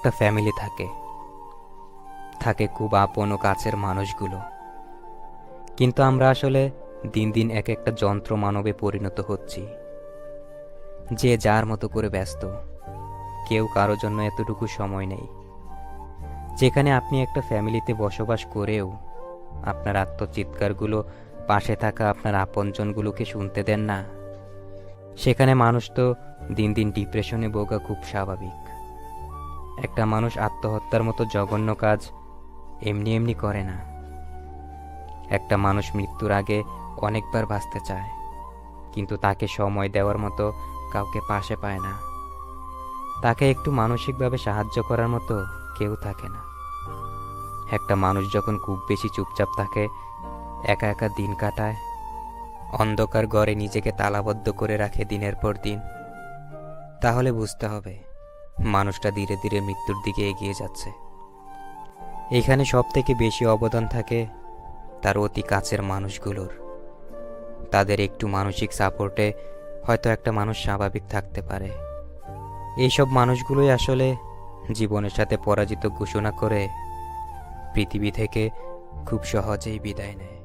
একটা ফ্যামিলি থাকে, থাকে খুব আপন ও কাছের মানুষগুলো। কিন্তু আমরা আসলে দিন দিন এক একটা যন্ত্র মানবে পরিণত হচ্ছি, যে যার মতো করে ব্যস্ত। কেউ কারো জন্য এতটুকু সময় নেই। যেখানে আপনি একটা ফ্যামিলিতে বসবাস করেও আপনার আত্মচিৎকারগুলো পাশে থাকা আপনার আপনজনগুলোকে শুনতে দেন না, সেখানে মানুষ তো দিন দিন ডিপ্রেশনে ভোগা খুব স্বাভাবিক। একটা মানুষ আত্মহত্যার মতো জঘন্য কাজ এমনি এমনি করে না। একটা মানুষ মৃত্যুর আগে অনেকবার বাঁচতে চায়, কিন্তু তাকে সময় দেওয়ার মতো কাউকে পাশে পায় না। তাকে একটু মানসিকভাবে সাহায্য করার মতো কেউ থাকে না। একটা মানুষ যখন খুব বেশি চুপচাপ থাকে, একা একা দিন কাটায়, অন্ধকার ঘরে নিজেকে তালাবদ্ধ করে রাখে দিনের পর দিন, তাহলে বুঝতে হবে মানুষটা ধীরে ধীরে মৃত্যুর দিকে এগিয়ে যাচ্ছে। এখানে সব থেকে বেশি অবদান থাকে তার অতি কাছের মানুষগুলোর। তাদের একটু মানসিক সাপোর্টে হয়তো একটা মানুষ স্বাভাবিক থাকতে পারে। এইসব মানুষগুলোই আসলে জীবনের সাথে পরাজিত ঘোষণা করে পৃথিবী থেকে খুব সহজেই বিদায় নেয়।